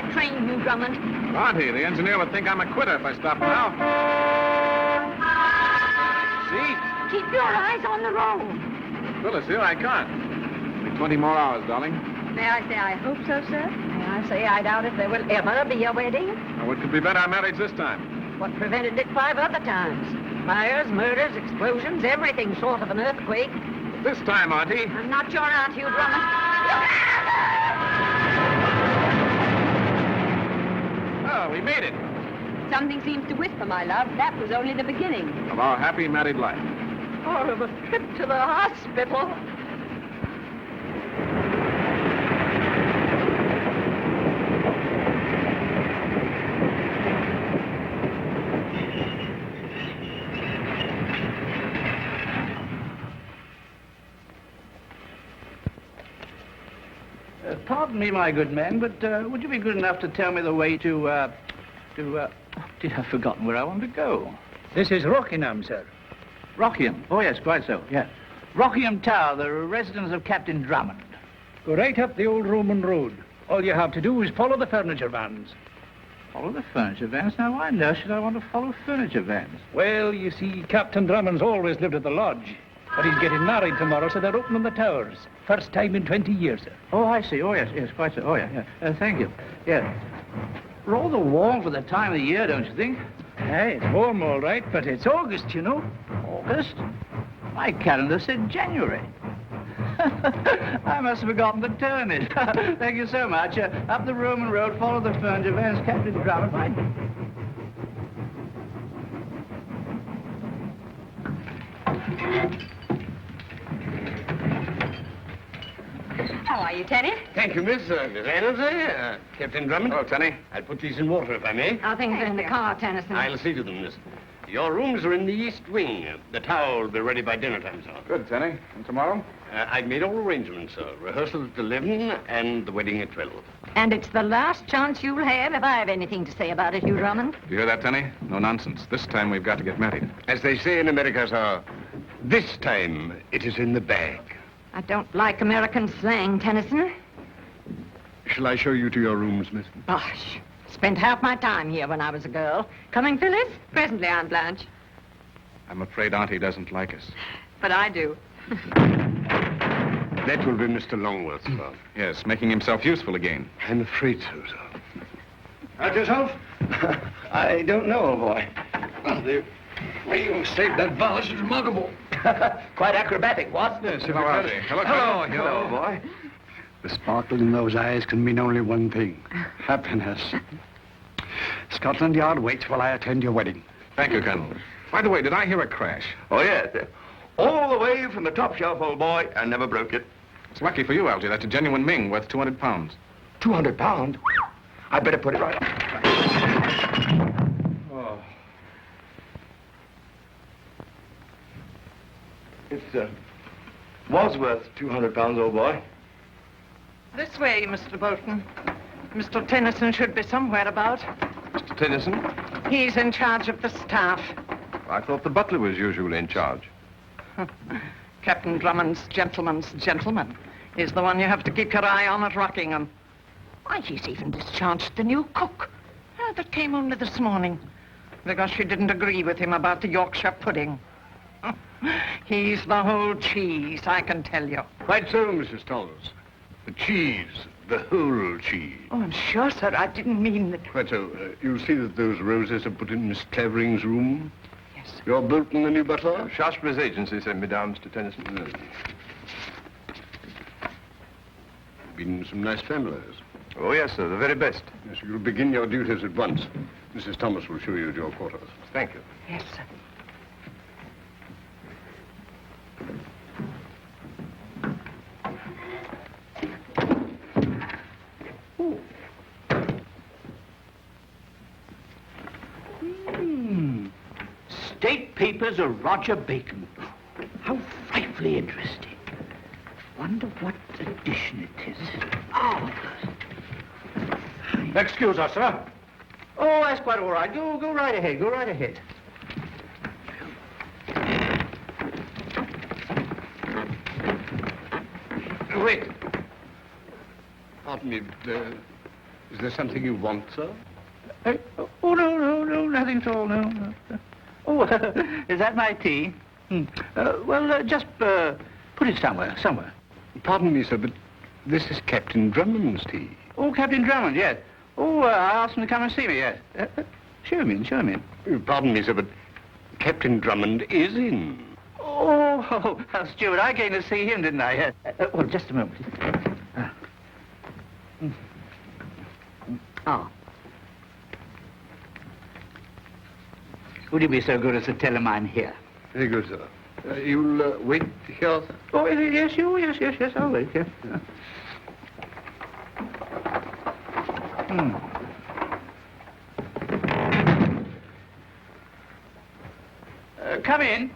that train, Hugh Drummond. Auntie, the engineer would think I'm a quitter if I stop now. See? Keep your eyes on the road. Phyllis here, I can't. Only 20 more hours, darling. May I say I hope so, sir? May I say I doubt if there will ever be a wedding? Now, what could prevent our marriage this time? What prevented it 5 other times? Fires, murders, explosions, everything short of an earthquake. But this time, Auntie... I'm not your aunt, Hugh Drummond. Oh, we made it. Something seems to whisper, my love. That was only the beginning. Of our happy married life. Or of a trip to the hospital. Pardon me, my good man, but would you be good enough to tell me the way to Did I've forgotten where I want to go. This is Rockingham, sir. Rockingham? Oh, yes, quite so, yes. Rockingham Tower, the residence of Captain Drummond. Go right up the old Roman road. All you have to do is follow the furniture vans. Follow the furniture vans? Now, why on earth should I want to follow furniture vans? Well, you see, Captain Drummond's always lived at the lodge. But he's getting married tomorrow, so they're opening the towers. First time in 20 years, sir. Oh, I see. Oh, yes, yes, quite so. Oh, yeah, yeah. Thank you. Yeah. Rather warm for the time of the year, don't you think? Hey, it's warm, all right, but it's August, you know. August? My calendar said January. I must have forgotten to turn it. Thank you so much. Up the Roman road, follow the furniture vans, Captain Drummond. Right. How are you, Tenny? Thank you, Miss Reynolds, Captain Drummond. Oh, Tenny. I'll put these in water, if I may. Our things are in the car, Tennyson. I'll see to them, miss. Your rooms are in the east wing. The tower will be ready by dinner time, sir. Good, Tenny. And tomorrow? I've made all arrangements, sir. Rehearsal at 11 and the wedding at 12. And it's the last chance you'll have if I have anything to say about it, Hugh Drummond. You hear that, Tenny? No nonsense. This time we've got to get married. As they say in America, sir, this time it is in the bag. I don't like American slang, Tennyson. Shall I show you to your rooms, miss? Bosh. Spent half my time here when I was a girl. Coming, Phyllis? Presently, Aunt Blanche. I'm afraid Auntie doesn't like us. But I do. That will be Mr. Longworth, sir. Yes, making himself useful again. I'm afraid so, sir. Hurt yourself? I don't know, old boy. Oh, the way you saved that valise is remarkable. Quite acrobatic, what? Yes, Hello, Auntie. Hello, Clyde. Hello, boy. The sparkle in those eyes can mean only one thing. Happiness. Scotland Yard waits while I attend your wedding. Thank you, Colonel. By the way, did I hear a crash? Oh, yes. All the way from the top shelf, old boy. I never broke it. It's lucky for you, Algy. That's a genuine Ming worth 200 pounds. 200 pounds? I better put it right up. Oh. It was worth 200 pounds, old boy. This way, Mr. Bolton. Mr. Tennyson should be somewhere about. Mr. Tennyson? He's in charge of the staff. I thought the butler was usually in charge. Captain Drummond's gentleman's gentleman. He's the one you have to keep your eye on at Rockingham. Why, he's even discharged the new cook. That came only this morning. Because she didn't agree with him about the Yorkshire pudding. He's the whole cheese, I can tell you. Quite so, Mrs. Thomas. The cheese, the whole cheese. Oh, I'm sure, sir, I didn't mean that. Quite so. You'll see that those roses are put in Miss Clavering's room. Yes, sir. You're Bolton, the new butler? Shaftesbury's agency sent me down, Mr. Tennyson. Been some nice families. Oh, yes, sir, the very best. Yes, you'll begin your duties at once. Mrs. Thomas will show you to your quarters. Thank you. Yes, sir. State papers of Roger Bacon. How frightfully interesting. Wonder what edition it is. Oh. Excuse us, sir. Oh, that's quite all right. Go right ahead. Go right ahead. Wait. Pardon me, Is there something you want, sir? Oh, no, nothing at all, no. Oh, is that my tea? Well, just put it somewhere. Pardon me, sir, but this is Captain Drummond's tea. Oh, Captain Drummond, yes. Oh, I asked him to come and see me, yes. Show him in. Pardon me, sir, but Captain Drummond is in. Oh, Stuart, I came to see him, didn't I? Yes. Well, just a moment. Oh. Would you be so good as to tell him I'm here? Very good, sir. You'll wait here? Oh, yes, I'll wait, yes. Come in.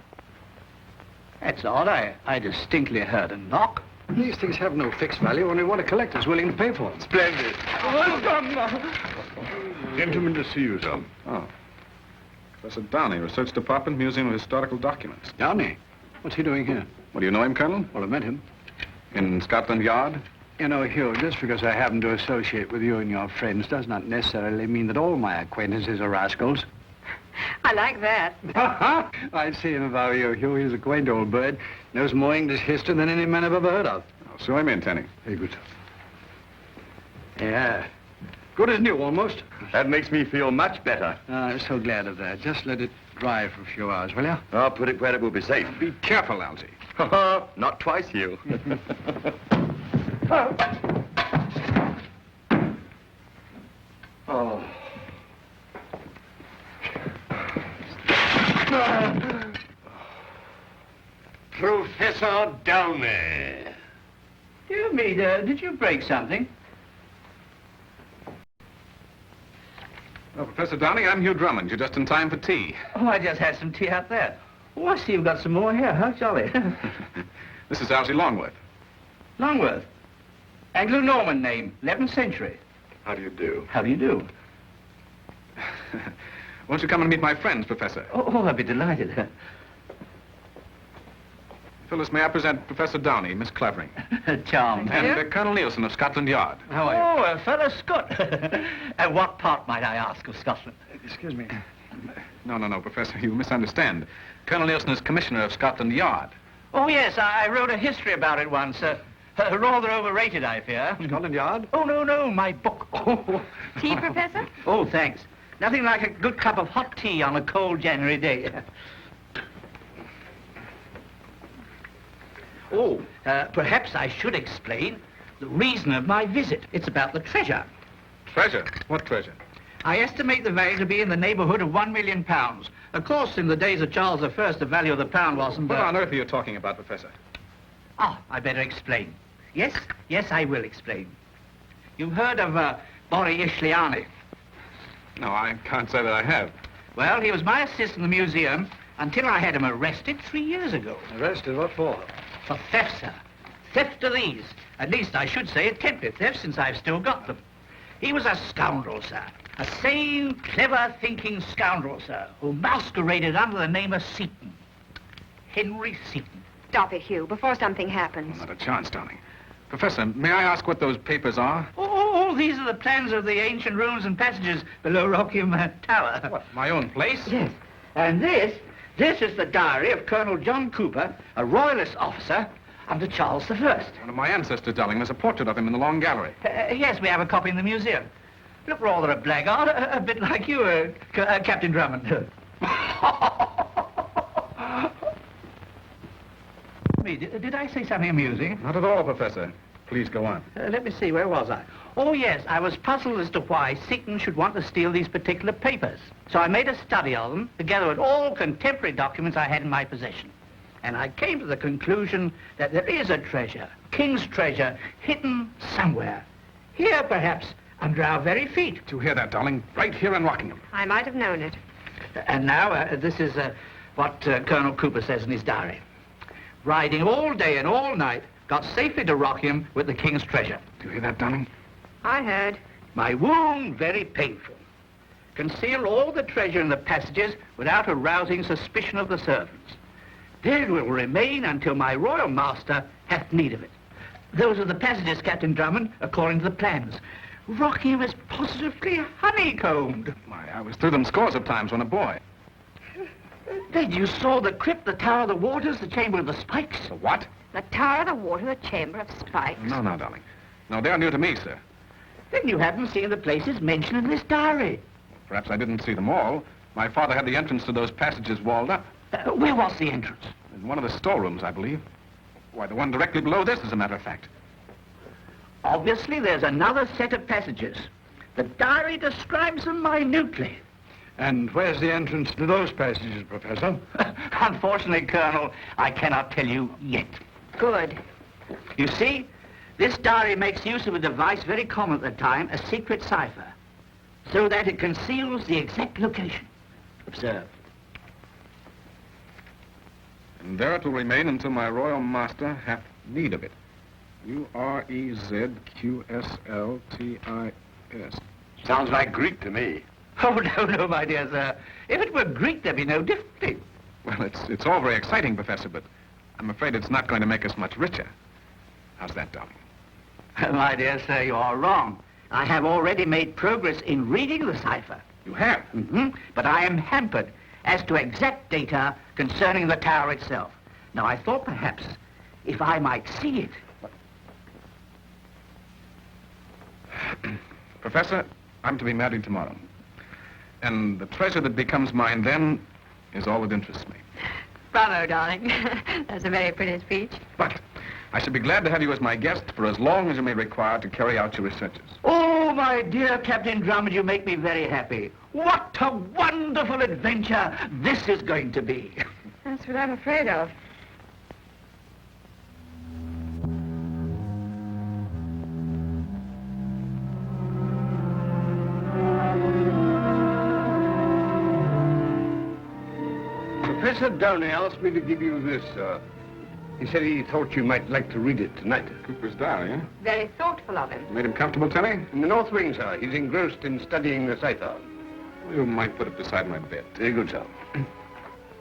That's odd. I distinctly heard a knock. These things have no fixed value, only what a collector's willing to pay for them. Splendid. Gentlemen to see you, sir. Oh. Professor Downie, Research Department, Museum of Historical Documents. Downie? What's he doing here? Well, do you know him, Colonel? Well, I met him. In Scotland Yard? You know, Hugh, just because I happen to associate with you and your friends does not necessarily mean that all my acquaintances are rascals. I like that. I'd see him if I were you, Hugh. He's a quaint old bird. Knows more English history than any man I've ever heard of. Oh, so I'm in, Tenny. Very good. Yeah. Good as new, almost. That makes me feel much better. I'm so glad of that. Just let it dry for a few hours, will you? I'll put it where it will be safe. Be careful, Algy. Not twice, Hugh. Oh. Professor Downie. Dear me, did you break something? Well, Professor Downie, I'm Hugh Drummond. You're just in time for tea. Oh, I just had some tea out there. Oh, I see you've got some more here. How jolly. This is Algy Longworth. Longworth. Anglo-Norman name, 11th century. How do you do? How do you do? Won't you come and meet my friends, Professor? Oh, I'd be delighted. Phyllis, may I present Professor Downie, Miss Clavering. Charmed. And Colonel Nielsen of Scotland Yard. How are you? Oh, a fellow Scot. And what part, might I ask, of Scotland? Excuse me. No, Professor, you misunderstand. Colonel Nielsen is Commissioner of Scotland Yard. Oh, yes, I wrote a history about it once. Rather overrated, I fear. Scotland Yard? Oh, no, my book. Oh. Tea, Professor? Oh, thanks. Nothing like a good cup of hot tea on a cold January day. Oh, perhaps I should explain the reason of my visit. It's about the treasure. Treasure? What treasure? I estimate the value to be in the neighborhood of £1 million. Of course, in the days of Charles I, the value of the pound wasn't... What on earth are you talking about, Professor? Oh, I better explain. Yes, I will explain. You've heard of Borry Ishliani? No, I can't say that I have. Well, he was my assistant in the museum until I had him arrested 3 years ago. Arrested? What for? For theft, sir. Theft of these. At least I should say attempted theft, since I've still got them. He was a scoundrel, sir. A sane, clever, thinking scoundrel, sir, who masqueraded under the name of Seaton. Henry Seaton. Stop it, Hugh, before something happens. Not a chance, Downie. Professor, may I ask what those papers are? Oh, these are the plans of the ancient rooms and passages below Rockham Tower. What, my own place? Yes. And this is the diary of Colonel John Cooper, a royalist officer under Charles I. One of my ancestors, darling. There's a portrait of him in the long gallery. Yes, we have a copy in the museum. Look rather a blackguard, a bit like you, Captain Drummond. Did I say something amusing? Not at all, Professor. Please go on. Let me see, where was I? Oh, yes, I was puzzled as to why Seaton should want to steal these particular papers. So I made a study of them, together with all contemporary documents I had in my possession. And I came to the conclusion that there is a treasure, king's treasure, hidden somewhere. Here, perhaps, under our very feet. Did you hear that, darling? Right here in Rockingham. I might have known it. And now, this is what Colonel Cooper says in his diary. Riding all day and all night, got safely to Rockingham with the king's treasure. Do you hear that, darling? I heard. My wound very painful. Conceal all the treasure in the passages without arousing suspicion of the servants. There it will remain until my royal master hath need of it. Those are the passages, Captain Drummond, according to the plans. Rockingham is positively honeycombed. Why, I was through them scores of times when a boy. Then you saw the crypt, the Tower of the Waters, the Chamber of the Spikes? The what? The Tower of the Water, the Chamber of Spikes. No, darling. No, they're new to me, sir. Then you haven't seen the places mentioned in this diary. Perhaps I didn't see them all. My father had the entrance to those passages walled up. Where was the entrance? In one of the storerooms, I believe. Why, the one directly below this, as a matter of fact. Obviously, there's another set of passages. The diary describes them minutely. And where's the entrance to those passages, Professor? Unfortunately, Colonel, I cannot tell you yet. Good. You see, this diary makes use of a device very common at the time, a secret cipher, so that it conceals the exact location. Observe. And there it will remain until my royal master hath need of it. Urezqsltis. Sounds like Greek to me. Oh, no, my dear sir. If it were Greek, there'd be no difficulty. Well, it's all very exciting, Professor, but I'm afraid it's not going to make us much richer. How's that, darling? My dear sir, you are wrong. I have already made progress in reading the cipher. You have? Mm-hmm. But I am hampered as to exact data concerning the tower itself. Now, I thought perhaps if I might see it. Professor, I'm to be married tomorrow. And the treasure that becomes mine then is all that interests me. Bravo, darling. That's a very pretty speech. But I should be glad to have you as my guest for as long as you may require to carry out your researches. Oh, my dear Captain Drummond, you make me very happy. What a wonderful adventure this is going to be. That's what I'm afraid of. Professor Downie asked me to give you this, sir. He said he thought you might like to read it tonight. Cooper's diary, eh? Very thoughtful of him. Made him comfortable, Tenny? In the north wing, sir. He's engrossed in studying the cipher. You might put it beside my bed. Very good, sir.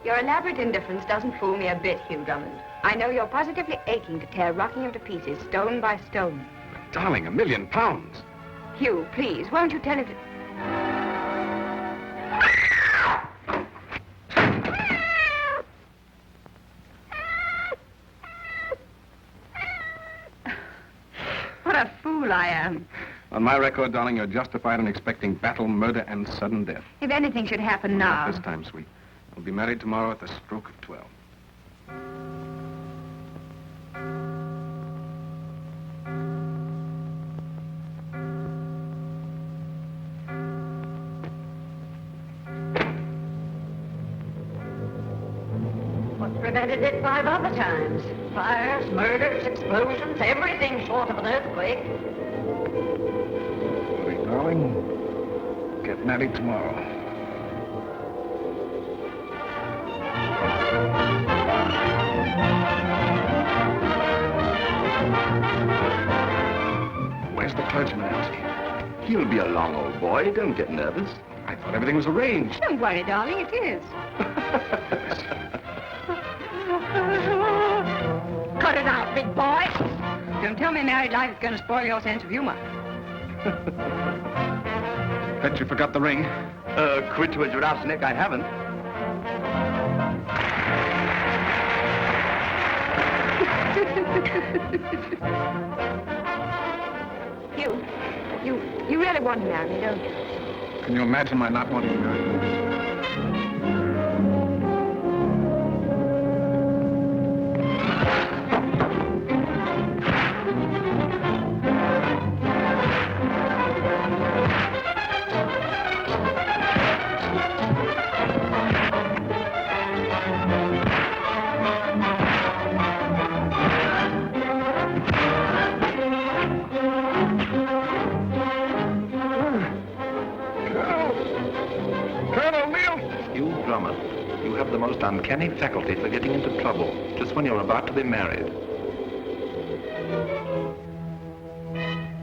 Your elaborate indifference doesn't fool me a bit, Hugh Drummond. I know you're positively aching to tear Rockingham to pieces, stone by stone. But darling, £1 million. Hugh, please, won't you tell him to... What a fool I am. On my record, darling, you're justified in expecting battle, murder, and sudden death. If anything should happen now... Not this time, sweet. We'll be married tomorrow at the stroke of 12. What's prevented it 5 other times? Fires, murders, explosions, everything short of an earthquake. Sweet darling, get married tomorrow. Where's the clergyman, Algy? He'll be along, old boy. Don't get nervous. I thought everything was arranged. Don't worry, darling, it is. Cut it out, big boy. Don't tell me married life is going to spoil your sense of humor. Bet you forgot the ring. Quit to a giraffe's neck, I haven't. You really want to marry me, don't you? Can you imagine my not wanting to marry you? You have the most uncanny faculty for getting into trouble, just when you're about to be married.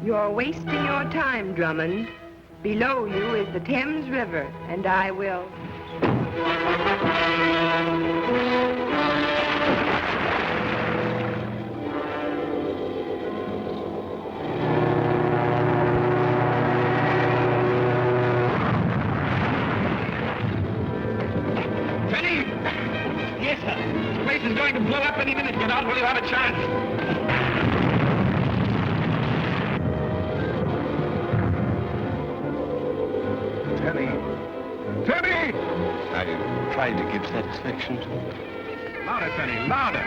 You're wasting your time, Drummond. Below you is the Thames River, and I will... place is going to blow up any minute. Get out while you have a chance. Tenny. Tenny! I tried to give satisfaction to him. Louder, Tenny, louder.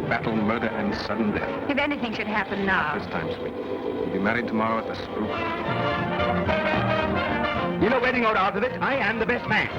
Battle, murder, and sudden death. If anything should happen now. This time, sweet. You'll be married tomorrow at the spook. You know wedding or out of it, I am the best man.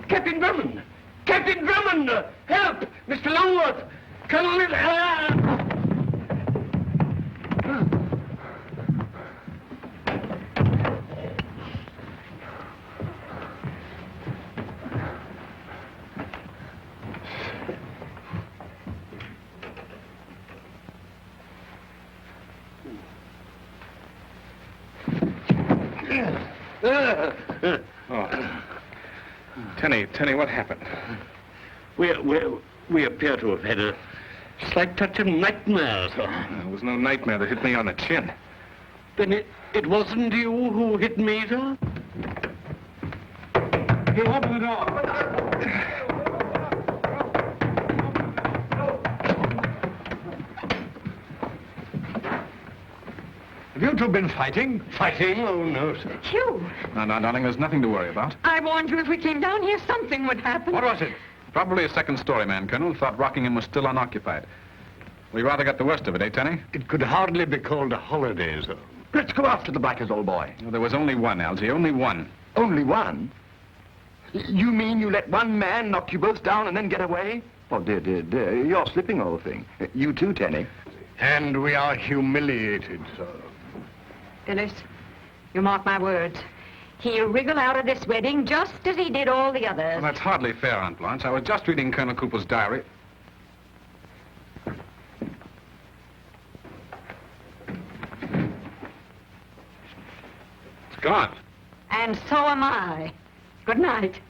Captain Drummond! Captain Drummond! Help! Mr. Longworth! Colonel... Tenny, what happened? We appear to have had a slight touch of nightmare, sir. There was no nightmare that hit me on the chin. Then it wasn't you who hit me, sir? He opened the door. Have you two been fighting? Fighting? Oh, no, sir. Hugh, No, darling, there's nothing to worry about. I warned you if we came down here, something would happen. What was it? Probably a second-story man, Colonel, thought Rockingham was still unoccupied. We rather got the worst of it, eh, Tenny? It could hardly be called a holiday, sir. Let's go after the blackers, old boy. No, there was only one, Algy, only one. Only one? You mean you let one man knock you both down and then get away? Oh, dear, you're slipping, old thing. You too, Tenny. And we are humiliated, sir. Phyllis, you mark my words. He'll wriggle out of this wedding just as he did all the others. Well, that's hardly fair, Aunt Blanche. I was just reading Colonel Cooper's diary. It's gone. And so am I. Good night.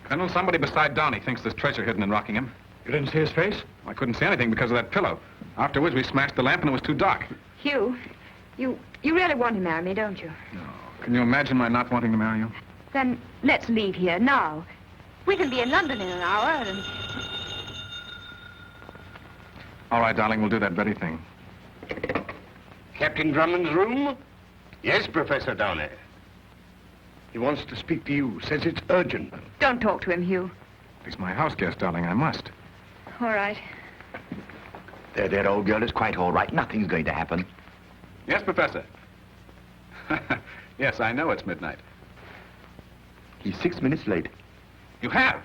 Colonel, somebody beside Downie thinks there's treasure hidden in Rockingham. You didn't see his face? I couldn't see anything because of that pillow. Afterwards, we smashed the lamp and it was too dark. Hugh, you really want to marry me, don't you? No. Can you imagine my not wanting to marry you? Then let's leave here now. We can be in London in an hour and... All right, darling, we'll do that very thing. Captain Drummond's room? Yes, Professor Downie. He wants to speak to you. Says it's urgent. Don't talk to him, Hugh. He's my house guest, darling. I must. All right. There, old girl, it's quite all right. Nothing's going to happen. Yes, Professor. Yes, I know it's midnight. He's 6 minutes late. You have?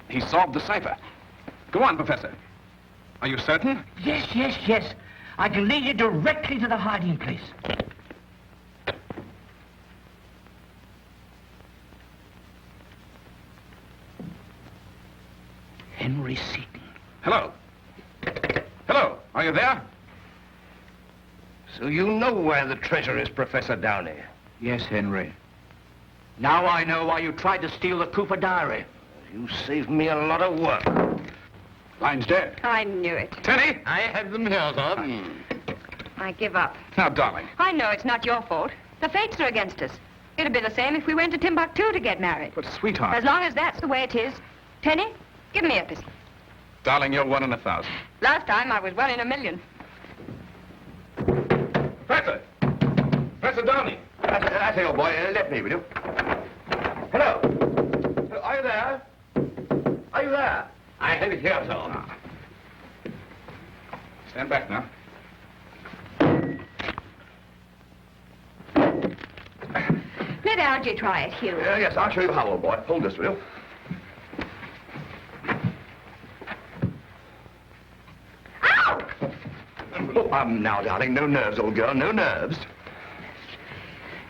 He solved the cipher. Go on, Professor. Are you certain? Yes, yes, yes. I can lead you directly to the hiding place. Henry Seton. Hello. Hello. Are you there? So you know where the treasure is, Professor Downie? Yes, Henry. Now I know why you tried to steal the Cooper diary. You saved me a lot of work. Line's dead. I knew it. Tenny? I have them here, sir. I give up. Now, darling. I know it's not your fault. The fates are against us. It'd be the same if we went to Timbuktu to get married. But, sweetheart. As long as that's the way it is. Tenny, give me a pistol. Darling, you're 1 in 1,000. Last time I was 1 in 1,000,000. Professor! Professor Downie! I say, old boy, let me, will you? Hello. Are you there? Are you there? I have it here, sir. Stand back now. Let Algy try it, Hugh. Yes, I'll show you how, old boy. Hold this, will you? Ow! Oh, now, darling, no nerves, old girl, no nerves.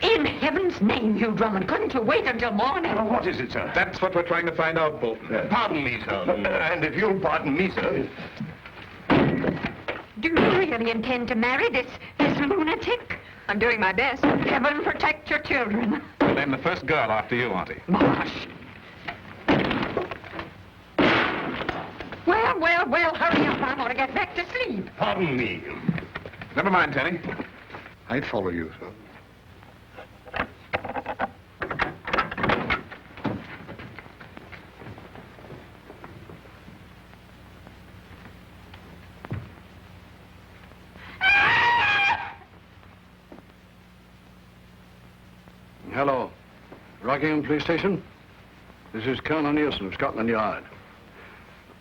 In heaven's name, Hugh Drummond, couldn't you wait until morning? Oh, what is it, sir? That's what we're trying to find out, Bolton. Pardon me, sir. And if you'll pardon me, sir. Do you really intend to marry this lunatic? I'm doing my best. Heaven protect your children. We'll name the first girl after you, Auntie. Bosh. Well, hurry up. I want to get back to sleep. Pardon me. Never mind, Tenny. I'd follow you, sir. Hello. Rockingham Police Station? This is Colonel Nielsen of Scotland Yard.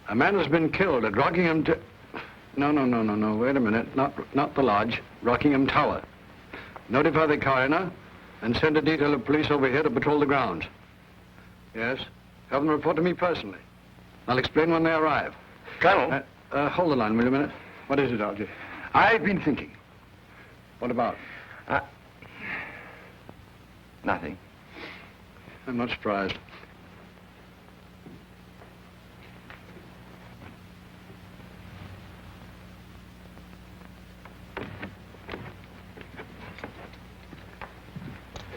A man has been killed at Rockingham... No. Wait a minute. Not the lodge. Rockingham Tower. Notify the coroner and send a detail of police over here to patrol the grounds. Yes? Have them report to me personally. I'll explain when they arrive. Colonel? Hold the line, will you a minute? What is it, Algy? I've been thinking. What about? Nothing. I'm not surprised.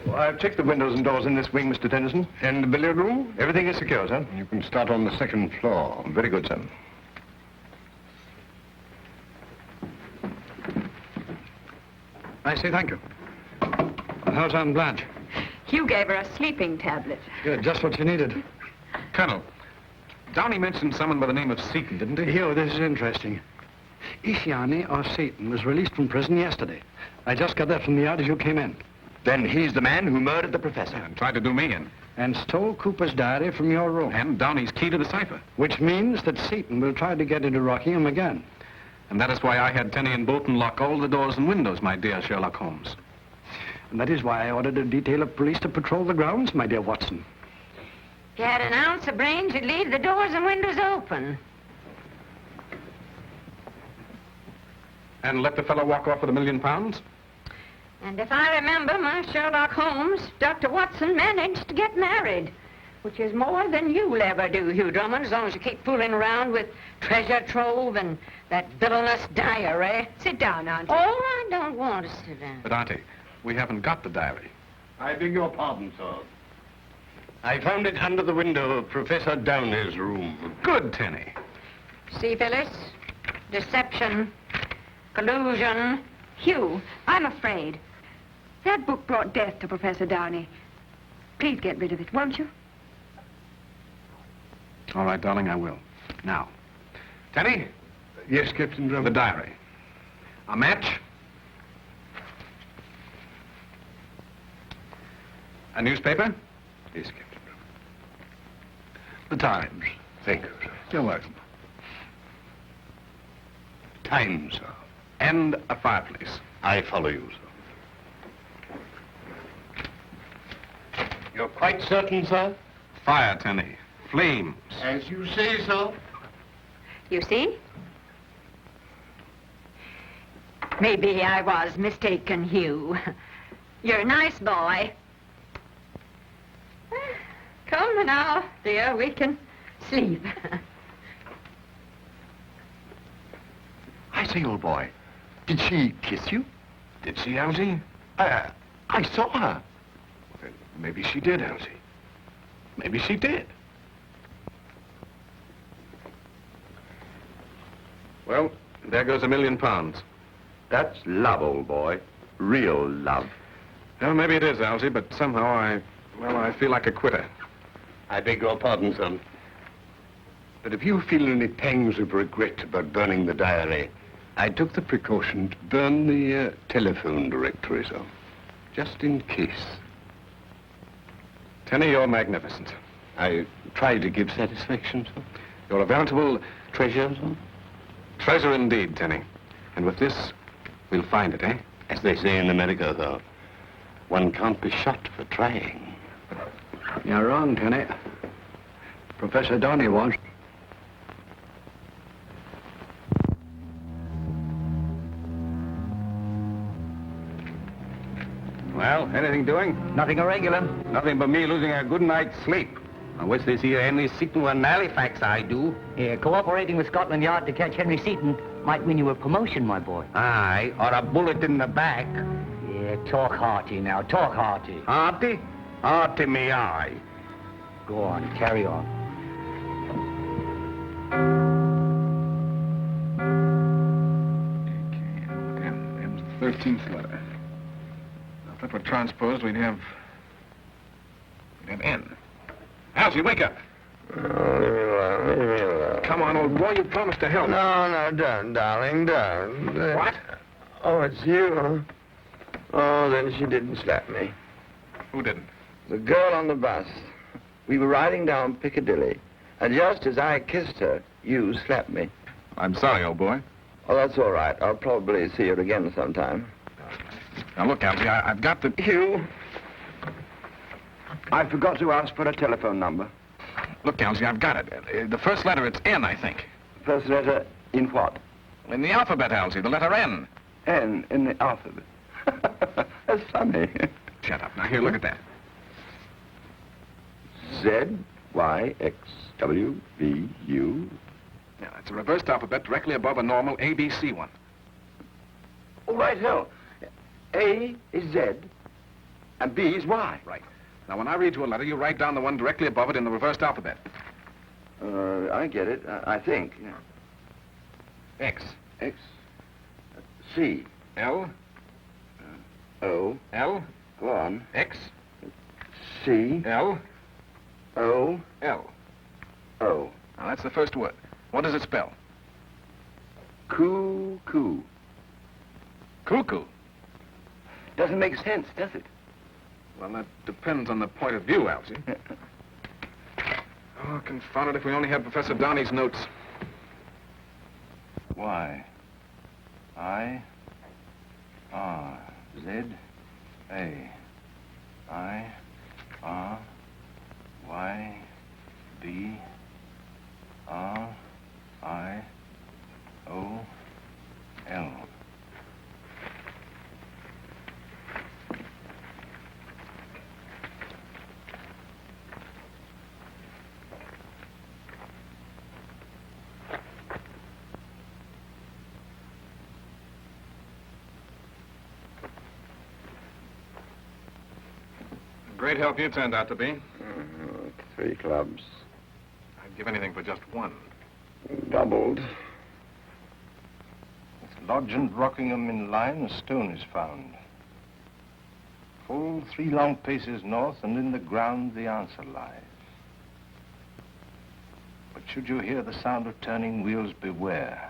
Well, I've checked the windows and doors in this wing, Mr. Tennyson. And the billiard room? Everything is secure, sir. You can start on the 2nd floor. Very good, sir. I say thank you. How's Aunt Blanche? Hugh gave her a sleeping tablet. Good, just what you needed. Colonel, Downie mentioned someone by the name of Seton, didn't he? Hugh, this is interesting. Ishiani or Seton was released from prison yesterday. I just got that from the yard as you came in. Then he's the man who murdered the professor. And tried to do me in. And stole Cooper's diary from your room. And Downie's key to the cipher. Which means that Seton will try to get into Rockingham again. And that is why I had Tenny and Bolton lock all the doors and windows, my dear Sherlock Holmes. And that is why I ordered a detail of police to patrol the grounds, my dear Watson. If you had an ounce of brains, you'd leave the doors and windows open. And let the fellow walk off with £1 million? And if I remember my Sherlock Holmes, Dr. Watson managed to get married, which is more than you'll ever do, Hugh Drummond, as long as you keep fooling around with treasure trove and that villainous diary. Sit down, Auntie. Oh, I don't want to sit down. But, Auntie, we haven't got the diary. I beg your pardon, sir. I found it under the window of Professor Downie's room. Good, Tenny. See, Phyllis? Deception, collusion. Hugh, I'm afraid. That book brought death to Professor Downie. Please get rid of it, won't you? All right, darling, I will. Now, Tenny, Yes, Captain Drummond. the diary. A match. A newspaper. Yes, Captain Drummond. The Times. Thank you, sir. You're welcome. Time, sir. And a fireplace. I follow you, sir. You're quite certain, sir? Fire, Tenny. Flames. As you say, sir. You see? Maybe I was mistaken, Hugh. You're a nice boy. Come now, dear, we can sleep. I say, old boy, did she kiss you? Did she, Algy? I saw her. Then maybe she did, Algy. Maybe she did. Well, there goes £1 million. That's love, old boy. Real love. Well, maybe it is, Algy, but somehow I feel like a quitter. I beg your pardon, son. But if you feel any pangs of regret about burning the diary, I took the precaution to burn the telephone directory, sir. Just in case. Tenny, you're magnificent. I try to give satisfaction, sir. You're a veritable Treasure, sir? treasure indeed, Tenny. And with this, we'll find it, eh? As they say in America, though, one can't be shot for trying. You're wrong, Tenny. Professor Downie was. Well, anything doing? Nothing irregular. Nothing but me losing a good night's sleep. I wish this here Henry Seaton were in Halifax, I do. Yeah, cooperating with Scotland Yard to catch Henry Seaton might win you a promotion, my boy. Aye, or a bullet in the back. Yeah, talk hearty now, talk hearty. Hearty? Hearty me eye. Go on, carry on. Okay, M's the 13th letter. Now, if that were transposed, we'd have N. Algy, wake up. Leave me alone. Come on, old boy, you promised to help. No, don't, darling, don't. What? Oh, it's you. Oh, then she didn't slap me. Who didn't? The girl on the bus. We were riding down Piccadilly, and just as I kissed her, you slapped me. I'm sorry, old boy. Oh, that's all right. I'll probably see her again sometime. Now, look, Algy, I've got the... Hugh, I forgot to ask for a telephone number. Look, Algy, I've got it. The first letter, it's N, I think. First letter in what? In the alphabet, Algy, the letter N. N in the alphabet. That's funny. Shut up. Now, here, look at that. Z, Y, X, W, V, U. Yeah, it's a reversed alphabet directly above a normal ABC one. Oh, right, hell. A is Z, and B is Y. Right. Now, when I read you a letter, you write down the one directly above it in the reversed alphabet. I get it. I think. Yeah. X. X. C. L. O. L. Go on. X. C. L. O. L. O. Now, that's the first word. What does it spell? Cuckoo. Cuckoo. Doesn't make sense, does it? Well, that depends on the point of view, Algy. Oh, confound it, if we only had Professor Downie's notes. Y. I. R. Z. A. I. R. Y. D. R. I. O. L. Great help you turned out to be. 3 clubs. I'd give anything for just one. Doubled. With Lodge and Rockingham in line, a stone is found. Full 3 long paces north, and in the ground the answer lies. But should you hear the sound of turning wheels, beware.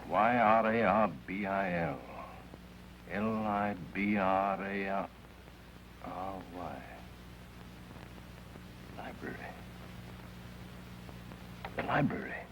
Y-R-A-R-B-I-L. L-I-B-R-A-R-R-Y. Library. The library.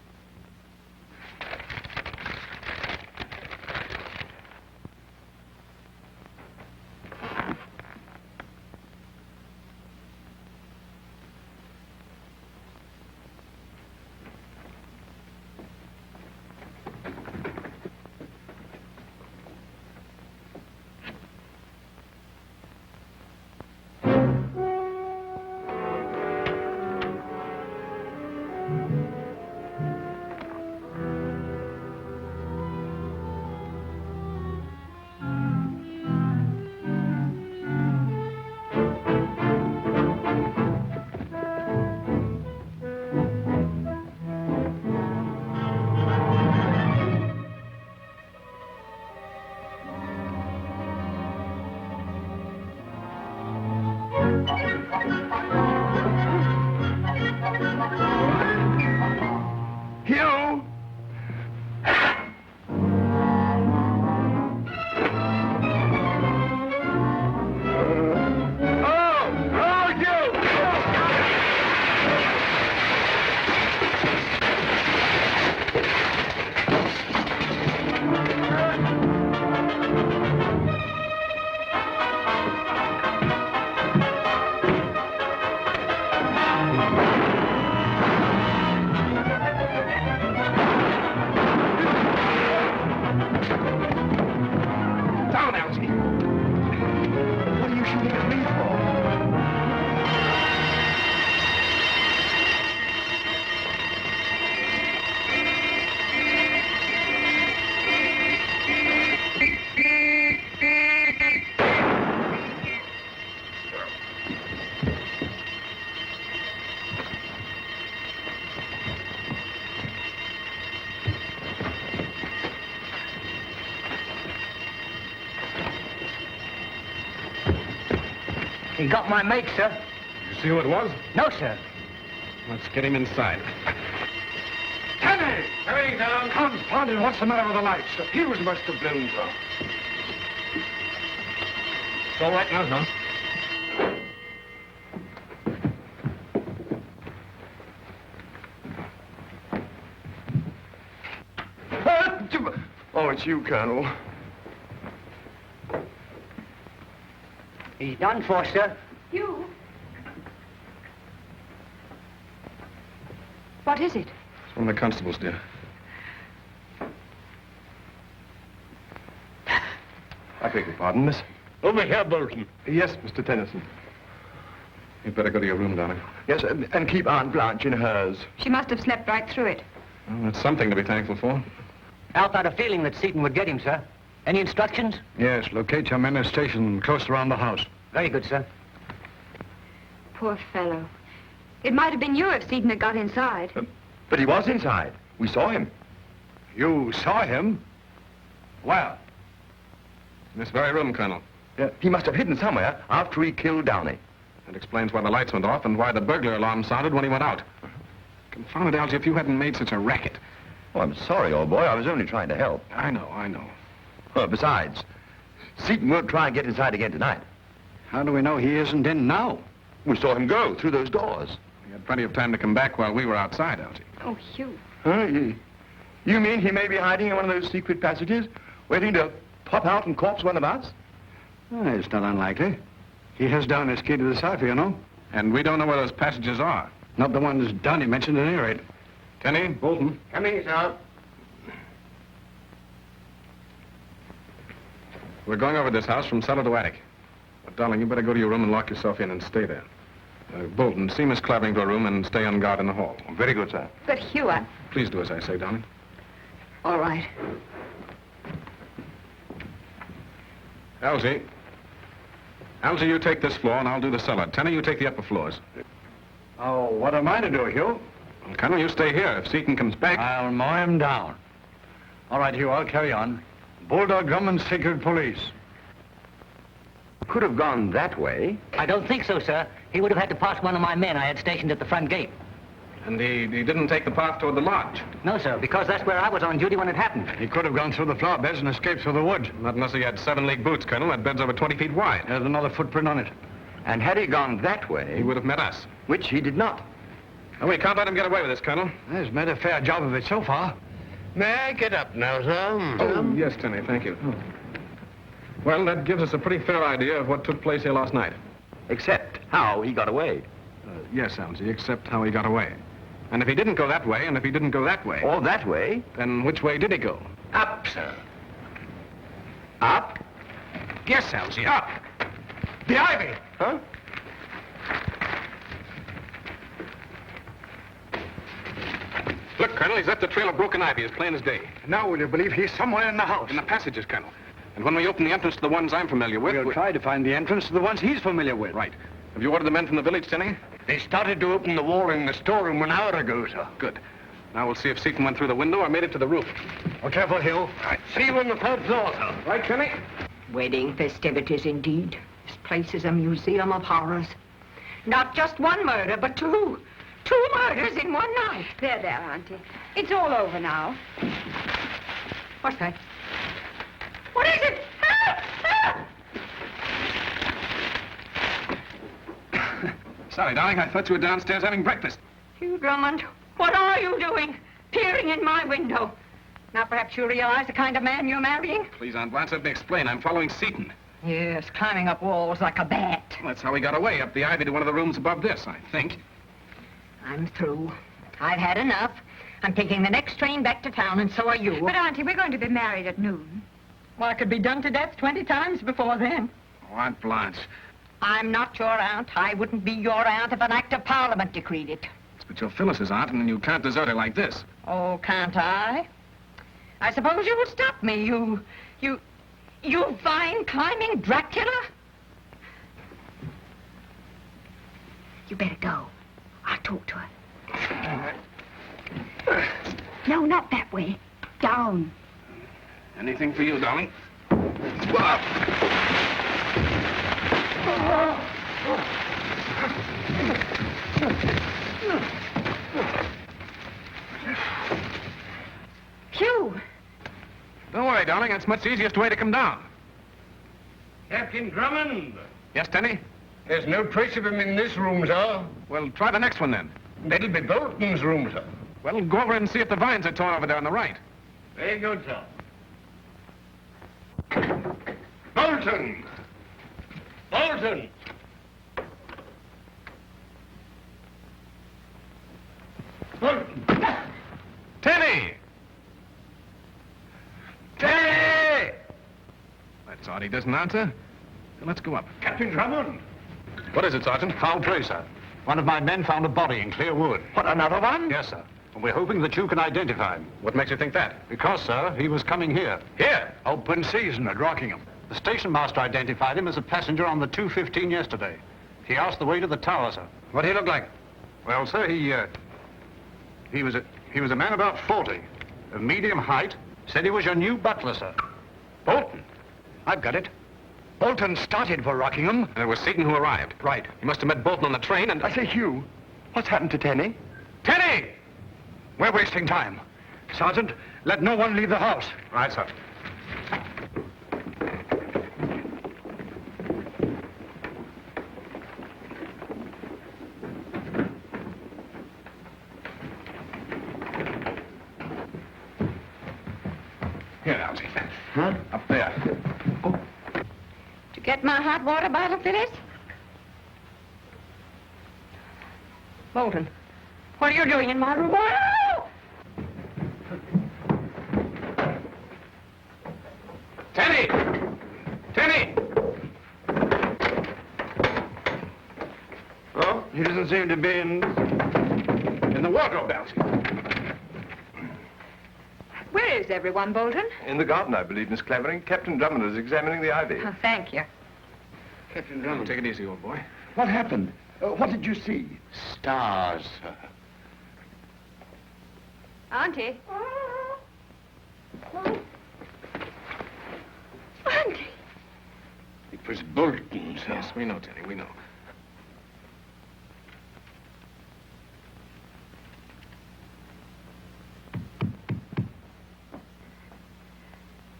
He got my mate, sir. You see who it was? No, sir. Let's get him inside. Tenny! Hurry down. Confound it, what's the matter with the lights? The fuse must have blown, sir. It's all right now, huh? Oh, it's you, Colonel. He's done for, sir. Hugh? What is it? It's one of the constables, dear. I beg your pardon, miss. Over here, Bolton. Yes, Mr. Tennyson. You'd better go to your room, darling. Yes, and keep Aunt Blanche in hers. She must have slept right through it. Well, that's something to be thankful for. Alf had a feeling that Seaton would get him, sir. Any instructions? Yes, locate your men at station close around the house. Very good, sir. Poor fellow. It might have been you if Seaton had got inside. But he was inside. We saw him. You saw him? Well, In this very room, Colonel. He must have hidden somewhere after he killed Downie. That explains why the lights went off and why the burglar alarm sounded when he went out. Confound it, Algy, if you hadn't made such a racket. Oh, I'm sorry, old boy. I was only trying to help. I know. Besides, Seaton won't try and get inside again tonight. how do we know he isn't in now? We saw him go through those doors. He had plenty of time to come back while we were outside, Algy. Oh, Hugh. Huh? You mean he may be hiding in one of those secret passages, waiting to pop out and corpse one of us? It's not unlikely. He has down his key to the cipher, you know. And we don't know where those passages are. Not the ones Downie mentioned at any rate. Tenny, Bolton. Coming, sir. We're going over this house from cellar to attic. But, darling, you better go to your room and lock yourself in and stay there. Bolton, see Miss Clive into her room and stay on guard in the hall. Very good, sir. But Hugh, Please do as I say, darling. All right. Algy, you take this floor and I'll do the cellar. Tenny, you take the upper floors. Oh, what am I to do, Hugh? Well, Colonel, you stay here. If Seaton comes back... I'll mow him down. All right, Hugh, I'll carry on. Bulldog Drummond, secret police. Could have gone that way. I don't think so, sir. He would have had to pass one of my men I had stationed at the front gate. And he didn't take the path toward the lodge. No, sir, because that's where I was on duty when it happened. He could have gone through the flower beds and escaped through the woods. Not unless he had 7-league boots, Colonel. That bed's over 20 feet wide. There's another footprint on it. And had he gone that way... He would have met us. Which he did not. Oh, we can't let him get away with this, Colonel. He's made a fair job of it so far. May I get up now, sir? Oh, yes, Tenny, thank you. Well, that gives us a pretty fair idea of what took place here last night. Except how he got away. Yes, Algy, except how he got away. And if he didn't go that way, and if he didn't go that way... Or that way? Then which way did he go? Up, sir. Up? Yes, Algy, up. The ivy! Huh? Look, Colonel, he's left a trail of broken ivy as plain as day. Now, will you believe he's somewhere in the house? In the passages, Colonel. And when we open the entrance to the ones I'm familiar with... We'll try to find the entrance to the ones he's familiar with. Right. Have you ordered the men from the village, Tenny? They started to open the wall in the storeroom an hour ago, sir. Good. Now we'll see if Seaton went through the window or made it to the roof. Oh, careful, Hugh. Right. See you on the third floor, sir. Right, Tenny? Wedding festivities, indeed. This place is a museum of horrors. Not just one murder, but two. 2 murders in one night. There, Auntie. It's all over now. What's that? What is it? Help! Help! Sorry, darling. I thought you were downstairs having breakfast. Hugh Drummond, what are you doing? Peering in my window. Now, perhaps you realize the kind of man you're marrying? Please, Aunt Blanche, let me explain. I'm following Seaton. Yes, climbing up walls like a bat. Well, that's how he got away, up the ivy to one of the rooms above this, I think. I'm through. I've had enough. I'm taking the next train back to town, and so are you. But, Auntie, we're going to be married at noon. Well, I could be done to death 20 times before then. Oh, Aunt Blanche. I'm not your aunt. I wouldn't be your aunt if an act of Parliament decreed it. But you're Phyllis's aunt, and you can't desert her like this. Oh, can't I? I suppose you will stop me, you vine-climbing Dracula? You better go. I'll talk to her. No, not that way. Down. Anything for you, darling. Downing. That's much the easiest way to come down. Captain Drummond! Yes, Denny? There's no trace of him in this room, sir. Well, try the next one, then. That'll be Bolton's room, sir. Well, go over and see if the vines are torn over there on the right. Very good, sir. Bolton! Bolton! Bolton! Tenny! Tenny! That's odd. He doesn't answer. So let's go up. Captain Drummond! What is it, Sergeant? Foul play, sir. One of my men found a body in clear wood. What, another one? Yes, sir. And we're hoping that you can identify him. What makes you think that? Because, sir, he was coming here. Here! Open season at Rockingham. The station master identified him as a passenger on the 2:15 yesterday. He asked the way to the tower, sir. What did he look like? Well, sir, he was a man about 40, of medium height. Said he was your new butler, sir. Bolton? I've got it. Bolton started for Rockingham. And it was Seaton who arrived. Right. He must have met Bolton on the train and... I say, Hugh, what's happened to Tenny? Tenny! We're wasting time. Sergeant, let no one leave the house. Right, sir. Here, Algy. Huh? Up there. Did you get my hot water bottle, Phyllis? Bolton, what are you doing in my room? Oh! Tenny! Tenny! Oh, he doesn't seem to be in In the wardrobe, Algy. Where is everyone, Bolton? In the garden, I believe, Miss Clavering. Captain Drummond is examining the ivy. Oh, thank you. Captain Drummond. Take it easy, old boy. What happened? What did you see? Stars, sir. Auntie. Auntie. It was Bolton, sir. Yes, we know, Tenny, we know.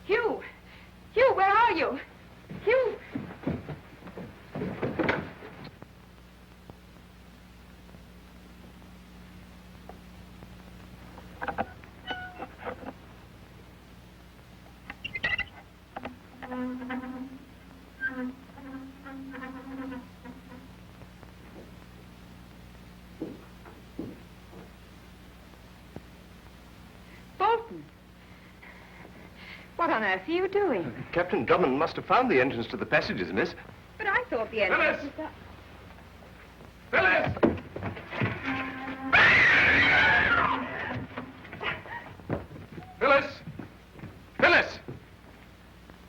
Hugh! Hugh, where are you? Hugh! Bolton! What on earth are you doing? Captain Drummond must have found the entrance to the passages, miss. But I thought the entrance was that... Phyllis! Phyllis! Phyllis!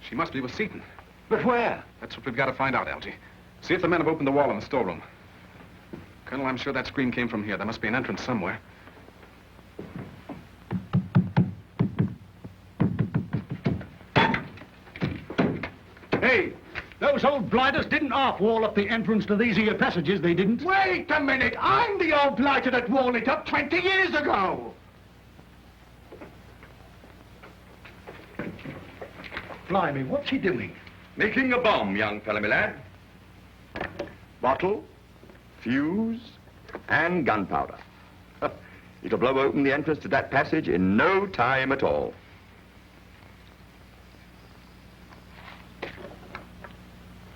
She must be with Seaton. But where? That's what we've got to find out, Algy. See if the men have opened the wall in the storeroom. Colonel, I'm sure that scream came from here. There must be an entrance somewhere. Hey, those old blighters didn't half-wall up the entrance to these here passages, they didn't. Wait a minute! I'm the old blighter that walled it up 20 years ago! Blimey, what's he doing? Making a bomb, young fella, my lad. Bottle, fuse, and gunpowder. It'll blow open the entrance to that passage in no time at all.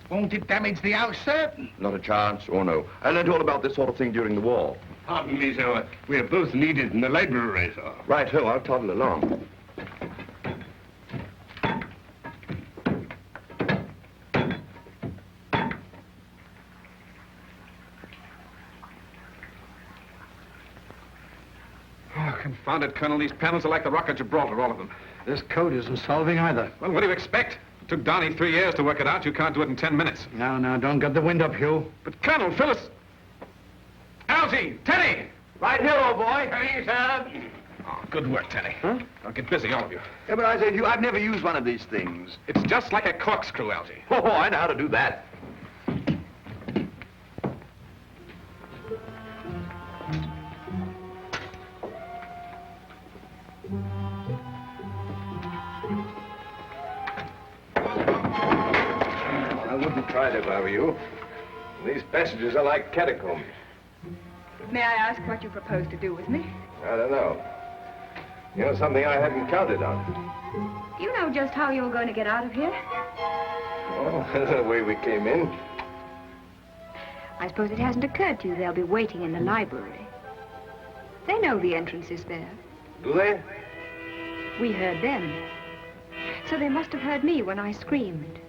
Won't it damage the house, sir? Not a chance, or no. I learned all about this sort of thing during the war. Pardon me, sir. We're both needed in the library, sir. Right-ho, I'll toddle along. Oh, confound it, Colonel. These panels are like the Rock of Gibraltar, all of them. This code isn't solving either. Well, what do you expect? It took Downie 3 years to work it out. You can't do it in 10 minutes. Now, don't get the wind up, Hugh. But, Colonel, Phyllis... Algy! Tenny! Right here, old boy. Coming, sir. Oh, good work, Tenny. Huh? Now, get busy, all of you. Yeah, but I say to you, I've never used one of these things. It's just like a corkscrew, Algy. Oh, I know how to do that. if I were you. These passages are like catacombs. May I ask what you propose to do with me? I don't know. You know, something I hadn't counted on. Do you know just how you're going to get out of here? Oh, the way we came in. I suppose it hasn't occurred to you they'll be waiting in the library. They know the entrance is there. Do they? We heard them. So they must have heard me when I screamed.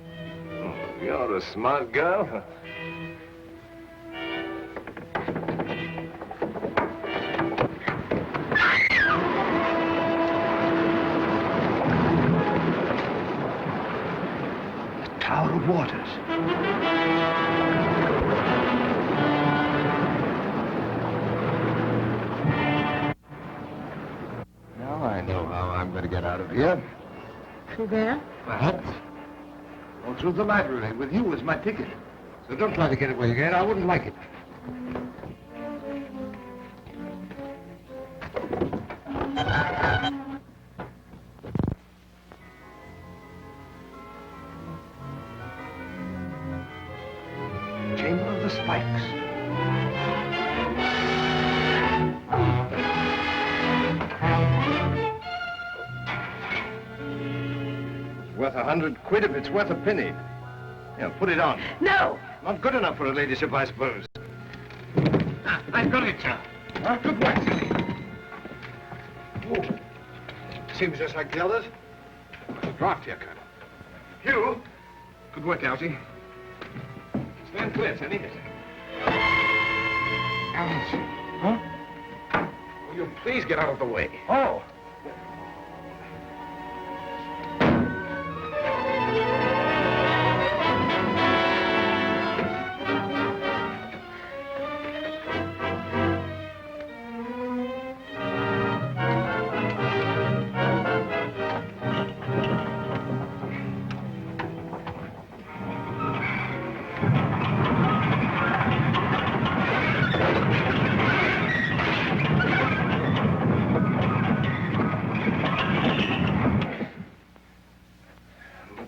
Oh, you're a smart girl. Tower of Waters. Now I know how I'm going to get out of here. Through there? Perhaps. Or through the library with you as my ticket. So don't try to get away again. I wouldn't like it. Chamber of the Spikes. It's worth £100 if it's worth a penny. Yeah, put it on. No! Not good enough for a ladyship, I suppose. I've got it, sir. Huh? Good work, Denny. Oh. Seems just like the others. Draft here, Colonel. Hugh. Good work, Algy. Stand clear, Tenny. Algy. Huh? Will you please get out of the way? Oh.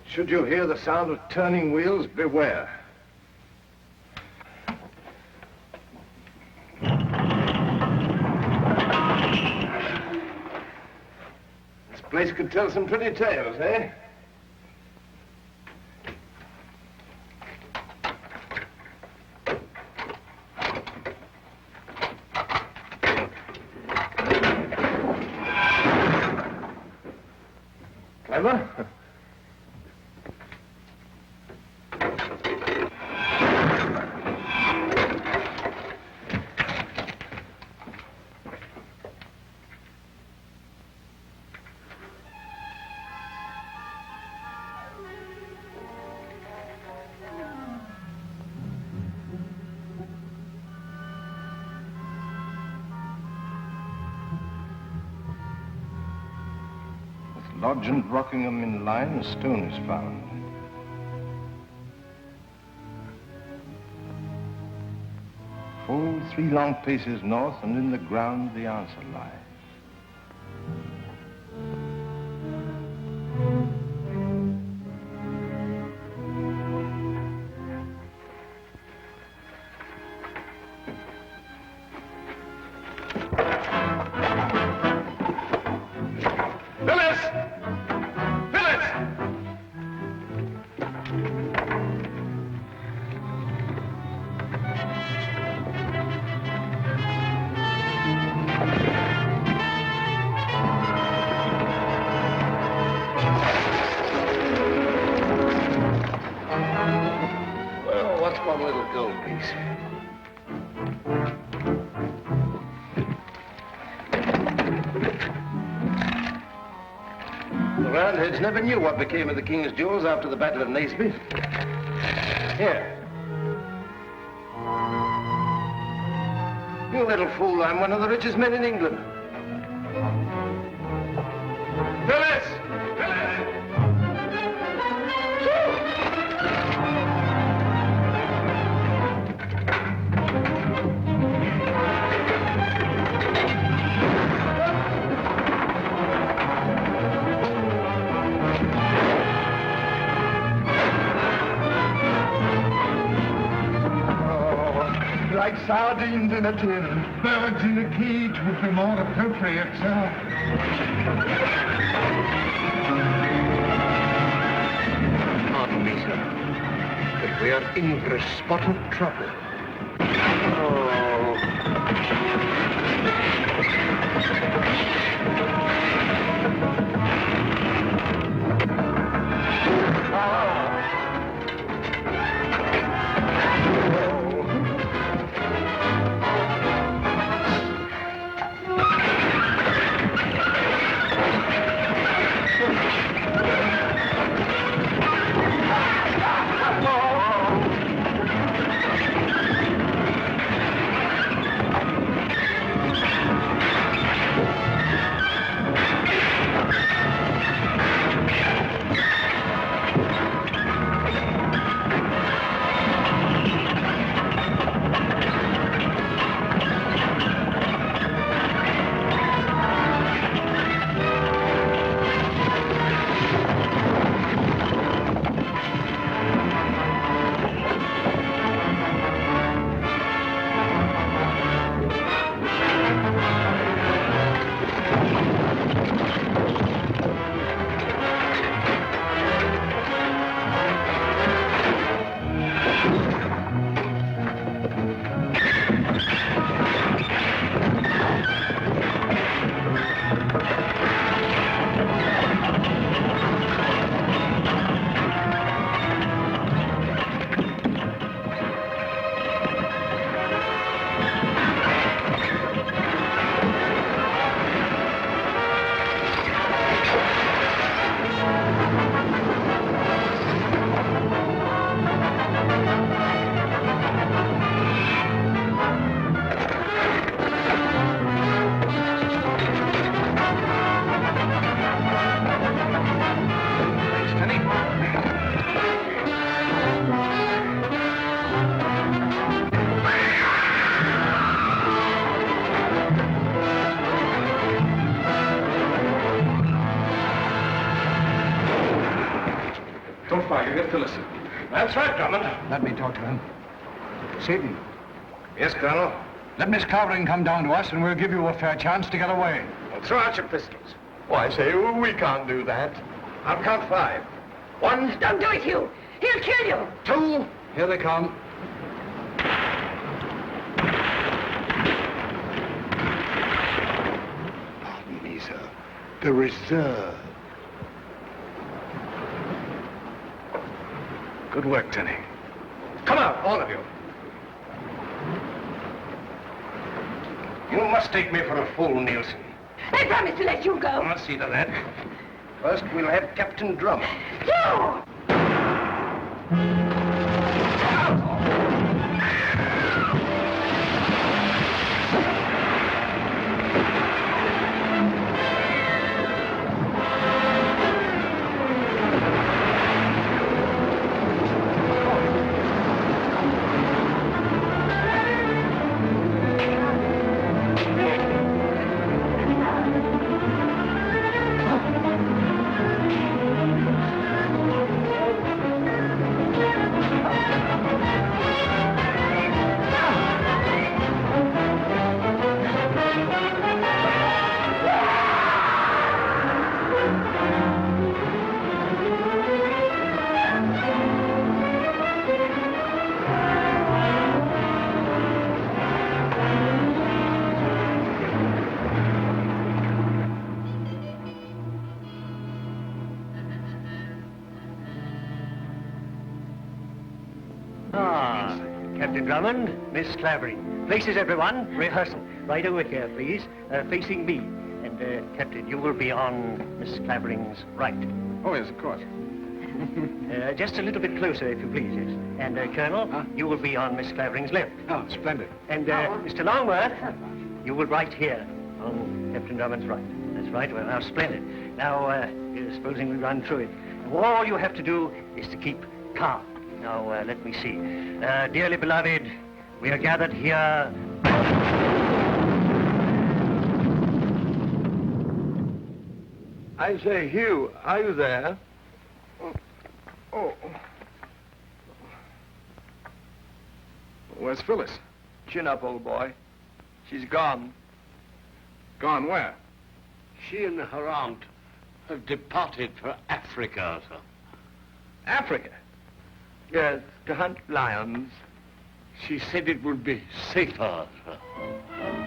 Should you hear the sound of turning wheels, beware. This place could tell some pretty tales, eh? Clever? Lodge and Rockingham in line, a stone is found. Full 3 long paces north, and in the ground the answer lies. Roundheads never knew what became of the king's jewels after the Battle of Naseby. Here. You little fool, I'm one of the richest men in England. Phyllis! like sardines in a tin. Birds in a cage would be more appropriate, sir. Pardon me, sir, but we are in for a spot of trouble. Don't fire, you get to listen. That's right, Drummond. Let me talk to him. Seaton, Yes, Colonel? let Miss Clavering come down to us and we'll give you a fair chance to get away. Well, throw out your pistols. Why, say, we can't do that. I'll count 5. 1, Don't do it, Hugh. He'll kill you. 2. Here they come. Pardon me, sir. The reserve. Good work, Tenny. Come out, all of you. You must take me for a fool, Nielsen. I promise to let you go. I'll see to that. First, we'll have Captain Drummond. Hugh! Captain Drummond, Miss Clavering. Places, everyone. Rehearsal. Right over here, please. Facing me. And, Captain, you will be on Miss Clavering's right. Oh, yes, of course. Just a little bit closer, if you please, yes. And, Colonel, you will be on Miss Clavering's left. Oh, splendid. And, Mr. Longworth, you will right here on Captain Drummond's right. That's right. Well, now, splendid. Now, supposing we run through it. All you have to do is to keep calm. Now, let me see. Dearly beloved, we are gathered here... I say, Hugh, are you there? Oh. Where's Phyllis? Chin up, old boy. She's gone. Gone where? She and her aunt have departed for Africa, sir. Africa? Yes, to hunt lions. She said it would be safer, sir.